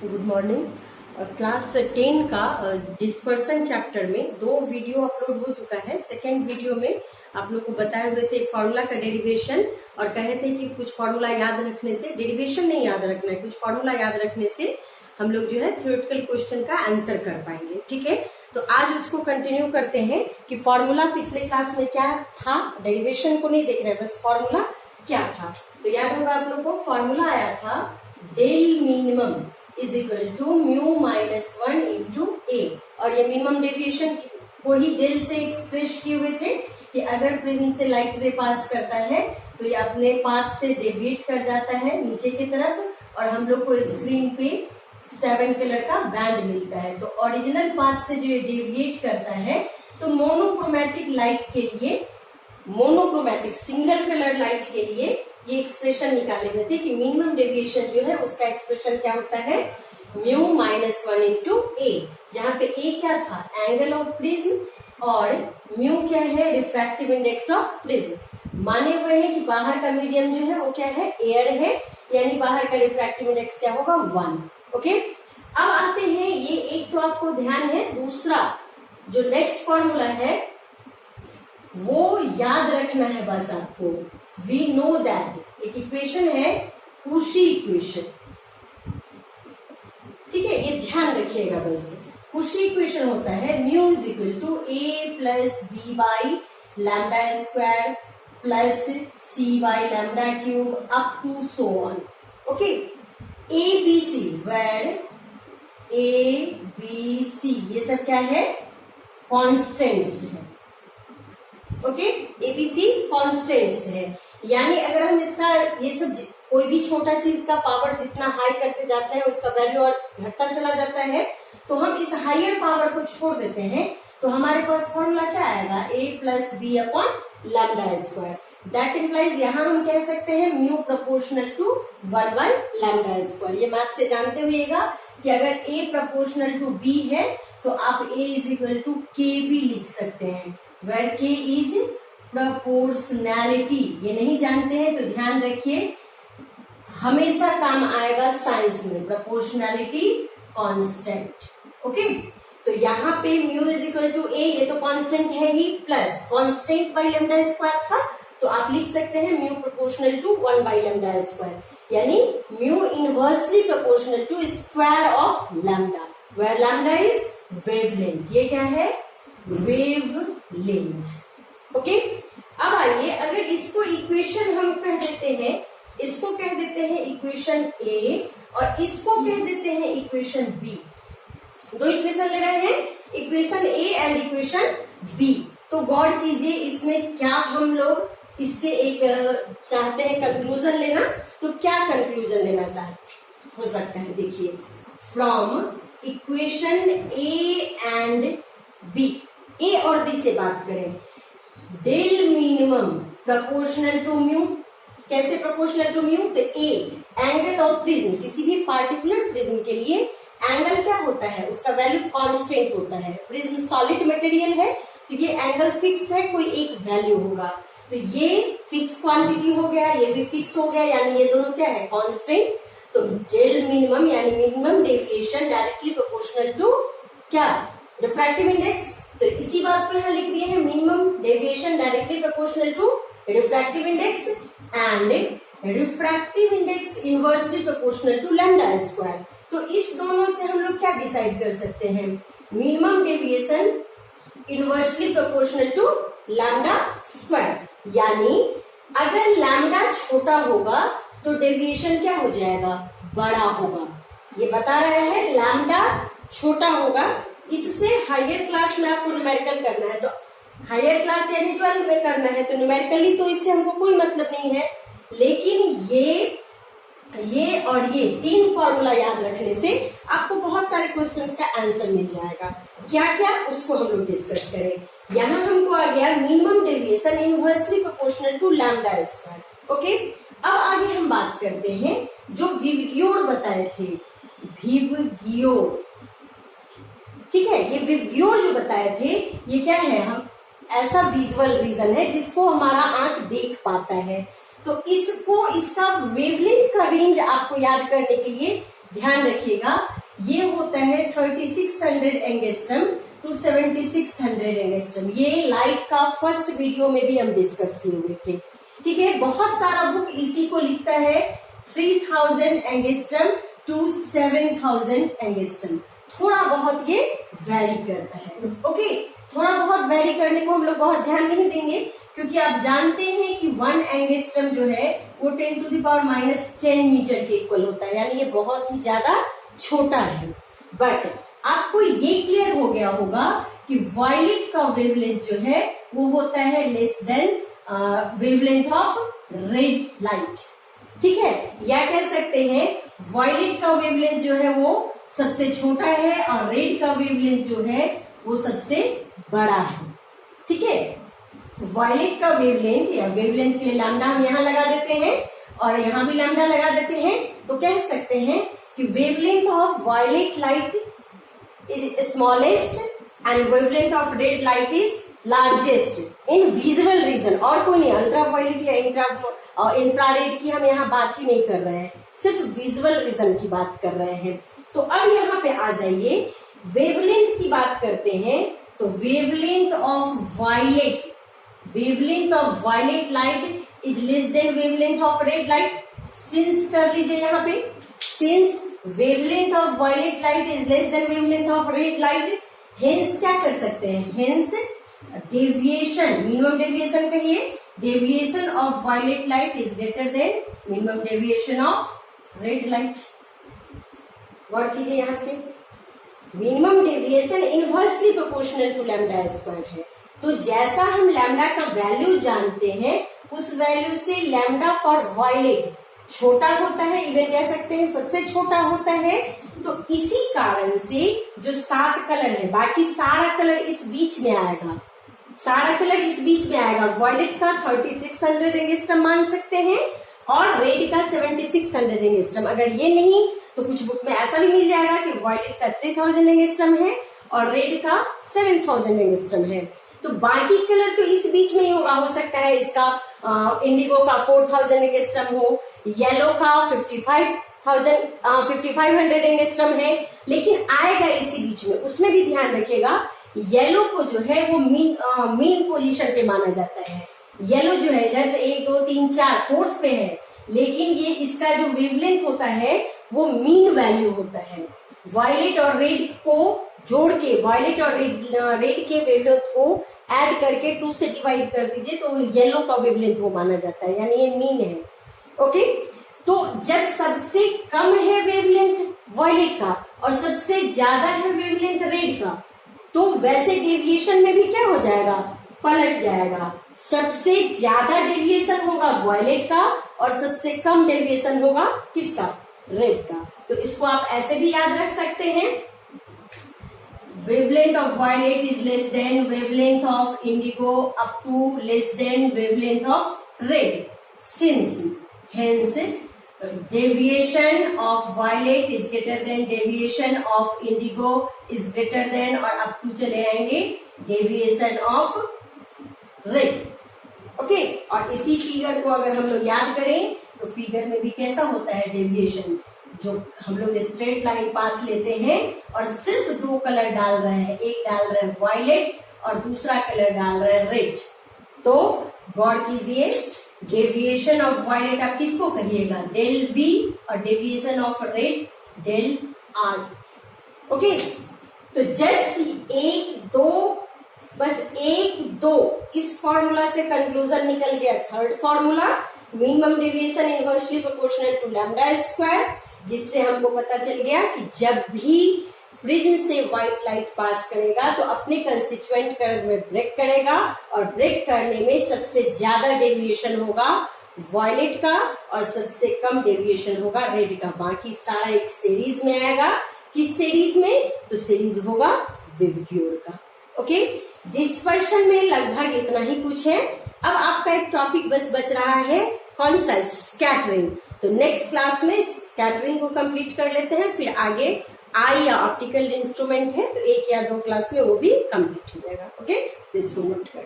Good morning. Class 10 का dispersion chapter में 2 video upload हो चुका है। सेकेंड वीडियो में आप लोग को बताए हुए थे एक फार्मूला का डेरिवेशन और कहे थे कि कुछ फार्मूला याद रखने से, डेरिवेशन नहीं याद रखना है, कुछ फार्मूला याद रखने से हम लोग जो है थ्योरेटिकल क्वेश्चन का आंसर कर पाएंगे। ठीक है, तो आज उसको कंटिन्यू करते हैं कि फार्मूला पिछले क्लास में क्या था। डेरिवेशन को नहीं देख रहे, बस फार्मूला क्या था। तो याद होगा आप लोग को फार्मूला आया था del minimum is equal to mu minus 1 into A, और ये मिनिमम डेविएशन को ही डेल से एक्सप्रेस किए हुए थे कि अगर प्रिज्म से लाइट रे पास करता है तो ये अपने पाथ से डेविएट कर जाता है नीचे की तरफ और हम लोग को स्क्रीन पे 7 कलर का बैंड मिलता है। तो ओरिजिनल पाथ से जो ये डेविएट करता है तो मोनोक्रोमैटिक लाइट के लिए, मोनोक्रोमैटिक सिंगल कलर लाइट के लिए ये एक्सप्रेशन निकाले हुए थे कि मिनिमम डेविएशन जो है उसका एक्सप्रेशन क्या होता है, म्यू माइनस 1 इंटू ए, जहाँ पे ए क्या था, एंगल ऑफ प्रिज्म, और म्यू क्या है, रिफ्रैक्टिव इंडेक्स ऑफ प्रिज्म। माने हुए हैं कि बाहर का मीडियम जो है वो क्या है, एयर है, यानी बाहर का रिफ्रैक्टिव इंडेक्स क्या होगा, 1। ओके, अब आते हैं, ये एक तो आपको ध्यान है, दूसरा जो नेक्स्ट फॉर्मूला है वो याद रखना है बस आपको। वी नो दैट एक इक्वेशन है कूशी इक्वेशन, ठीक है, ये ध्यान रखिएगा बस। कूशी इक्वेशन होता है mu is equal to A plus B by lambda square plus C by lambda cube up to so on. Okay, A B C, where A B C ये सब क्या है, कॉन्स्टेंट्स है। ओके, एबीसी कॉन्स्टेंट्स है, यानी अगर हम इसका ये सब कोई भी छोटा चीज का पावर जितना हाई करते जाते हैं उसका वैल्यू और घटता चला जाता है, तो हम इस हायर पावर को छोड़ देते हैं तो हमारे पास फॉर्मूला क्या आएगा, A plus B upon lambda square. That implies यहाँ हम कह सकते हैं mu proportional to 1 by lambda square. ये मैथ से जानते हुएगा कि अगर ए प्रोपोर्शनल टू बी है तो आप ए इज इक्वल टू के भी लिख सकते हैं, where k is proportionality। ये नहीं जानते हैं तो ध्यान रखिए, हमेशा काम आएगा साइंस में, प्रोपोर्शनैलिटी कांस्टेंट। ओके, तो यहाँ पे mu is equal to A, ये तो कांस्टेंट है ही, plus constant by lambda square था तो आप लिख सकते हैं mu proportional to 1 by lambda square, यानी mu inversely proportional to square of lambda, where lambda is wavelength. ये क्या है, वेव लेंथ। ओके, अब आइए, अगर इसको इक्वेशन हम कह देते हैं, इसको कह देते हैं इक्वेशन ए और इसको कह देते हैं इक्वेशन बी। 2 इक्वेशन ले रहे हैं, equation A and equation B. तो गौर कीजिए इसमें क्या हम लोग इससे एक चाहते हैं कंक्लूजन लेना, तो क्या कंक्लूजन लेना चाहते हो सकता है, देखिए, from equation A and B, A और बी से बात करें, del minimum proportional to mu. कैसे प्रोपोर्शनल टू म्यू, तो ए एंगल ऑफ प्रिज्म, किसी भी पार्टिकुलर प्रिज्म के लिए एंगल क्या होता है, उसका वैल्यू कांस्टेंट होता है। प्रिज्म सॉलिड मटेरियल है तो ये एंगल फिक्स है, कोई एक वैल्यू होगा, तो ये फिक्स क्वांटिटी हो गया, ये भी फिक्स हो गया, यानी ये दोनों क्या है, कांस्टेंट। तो डेल मिनिमम यानी minimum deviation directly proportional to क्या, रिफ्रैक्टिव इंडेक्स। तो इसी बात को यहाँ लिख दिए हैं, minimum deviation directly proportional to refractive index and refractive index inversely proportional to lambda square. तो इस दोनों से हम लोग क्या डिसाइड कर सकते हैं, minimum deviation inversely proportional to lambda square, यानी अगर लैम्डा छोटा होगा तो डेविएशन क्या हो जाएगा, बड़ा होगा। ये बता रहे हैं लैम्डा छोटा होगा, इससे हायर क्लास में आपको न्यूमेरिकल करना है, तो हायर क्लास यानी 12 में करना है, तो न्यूमेरिकली तो इससे हमको कोई मतलब नहीं है, लेकिन ये और ये 3 फॉर्मूला याद रखने से आपको बहुत सारे क्वेश्चंस का आंसर मिल जाएगा। क्या क्या, उसको हम लोग डिस्कस करें। यहाँ हमको आ गया minimum deviation inversely proportional to lambda square. Okay, अब आगे हम बात करते हैं जो विवग्योर बताए थे, विवग्योर, ठीक है, ये विवग्योर जो बताए थे ये क्या है, हम ऐसा विजुअल रीजन है जिसको हमारा आंख देख पाता है, तो इसको, इसका वेवलेंथ का रेंज आपको याद करने के लिए ध्यान रखिएगा ये होता है 3600 एंगस्ट्रम टू 7600 एंगस्ट्रम। ये लाइट का फर्स्ट वीडियो में भी हम डिस्कस किए हुए थे, ठीक है। बहुत सारा बुक इसी को लिखता है 3000 एंगस्ट्रम टू 7000 एंगस्ट्रम। थोड़ा बहुत ये वेरी करता है, ओके। थोड़ा बहुत वेरी करने को हम लोग बहुत ध्यान नहीं देंगे, क्योंकि आप जानते हैं कि 1 एंगस्ट्रम जो है वो 10⁻⁻10 मीटर के इक्वल होता है, यानी ये बहुत ही ज्यादा छोटा है। बट आपको ये क्लियर हो गया होगा कि वायलेट का वेवलेंथ जो है वो होता है less than wavelength of red light, ठीक है। या कह सकते हैं वायलेट का वेवलेंथ जो है वो सबसे छोटा है और रेड का वेवलेंथ जो है वो सबसे बड़ा है, ठीक है। वायलेट का वेवलेंथ या वेवलेंथ के लिए लैम्डा हम यहाँ लगा देते हैं और यहाँ भी लैम्डा लगा देते हैं, तो कह सकते हैं कि wavelength of violet light is smallest and wavelength of red light is largest in visible region. और कोई नहीं, अल्ट्रा वायलेट या इंफ्रारेड की हम यहाँ बात ही नहीं कर रहे हैं, सिर्फ विजुअल रीजन की बात कर रहे हैं। तो अब यहाँ पे आ जाइए, वेवलेंथ की बात करते हैं। तो wavelength of violet light is less than wavelength of red light. Since कर लीजिए यहाँ पे, since wavelength of violet light is less than wavelength of red light, hence क्या कर सकते हैं, हेंस डेविएशन, मिनिमम डेविएशन कहिए, deviation of violet light is greater than minimum deviation of red light. गौर कीजिए यहां से, minimum deviation inversely proportional to lambda square है। तो जैसा हम लैम्डा का वैल्यू जानते हैं उस वैल्यू से लैम्डा फॉर वायलेट छोटा होता है, इवन कह सकते हैं सबसे छोटा होता है। तो इसी कारण से जो 7 कलर है, बाकी सारा कलर इस बीच में आएगा, सारा कलर इस बीच में आएगा। वायलेट का 3600 एंगस्ट्रम मान सकते हैं और रेड का 7600 एंगस्ट्रम। अगर ये नहीं तो कुछ बुक में ऐसा भी मिल जाएगा कि वायलेट का 3000 एंगस्ट्रम है और रेड का 7000 एंगस्ट्रम है। तो बाकी कलर तो इस बीच में ही होगा। हो सकता है इसका इंडिगो का 4000 एंगस्ट्रम हो, येलो का 5500 एंगस्ट्रम है, लेकिन आएगा इसी बीच में। उसमें भी ध्यान रखिएगा, येलो को जो है वो मीन पोजीशन पे माना जाता है। येलो जो है इधर से 1 2 3 4 फोर्थ पे है, लेकिन ये इसका जो वेवलेंथ होता है वो मीन वैल्यू होता है। वायलेट और रेड को जोड़ के, वायलेट और रेड के वेवलेंथ को ऐड करके 2 से डिवाइड कर दीजिए तो येलो का वेवलेंथ वो माना जाता है, यानी ये मीन है, ओके। तो जब सबसे कम है वेवलेंथ वायलेट का और सबसे ज्यादा है वेवलेंथ रेड का, तो वैसे डेविएशन में भी क्या हो जाएगा, पलट जाएगा। सबसे ज्यादा डेविएशन होगा वायलेट का और सबसे कम डेविएशन होगा किसका, रेड का। तो इसको आप ऐसे भी याद रख सकते हैं, wavelength of violet is less than wavelength of indigo up to less than wavelength of red, since hence deviation of violet is greater than deviation of indigo is greater than और up to चले आएंगे deviation of red, okay. और इसी figure को अगर हम लोग याद करें तो फिगर में भी कैसा होता है डेविएशन, जो हम लोग स्ट्रेट लाइन पाथ लेते हैं और सिर्फ 2 कलर डाल रहे हैं, एक डाल रहे हैं वायलेट और दूसरा कलर डाल रहे हैं रेड। तो गौर कीजिए, डेविएशन ऑफ वायलेट आप किसको कहिएगा, डेल वी, और deviation of red del R, okay. तो जस्ट 1 2 बस 1 2 इस फॉर्मूला से कंक्लूजन निकल गया। Third formula, minimum deviation inversely proportional to lambda square, जिससे हमको पता चल गया कि जब भी प्रिज्म से व्हाइट लाइट पास करेगा तो अपने कंस्टिट्यूएंट करंट में ब्रेक करेगा और ब्रेक करने में सबसे ज्यादा डेविएशन होगा वायलेट का और सबसे कम डेविएशन होगा रेड का। बाकी सारा एक सीरीज में आएगा। किस सीरीज में, तो सीरीज होगा विबग्योर का, ओके। डिस्पर्शन में लगभग इतना ही कुछ है। अब आपका एक टॉपिक बस बच रहा है, कौन सा, स्कैटरिंग। तो नेक्स्ट क्लास में स्कैटरिंग को कंप्लीट कर लेते हैं, फिर आगे आई या ऑप्टिकल इंस्ट्रूमेंट है तो 1 या 2 क्लास में वो भी कंप्लीट हो जाएगा, ओके। इसको नोट कर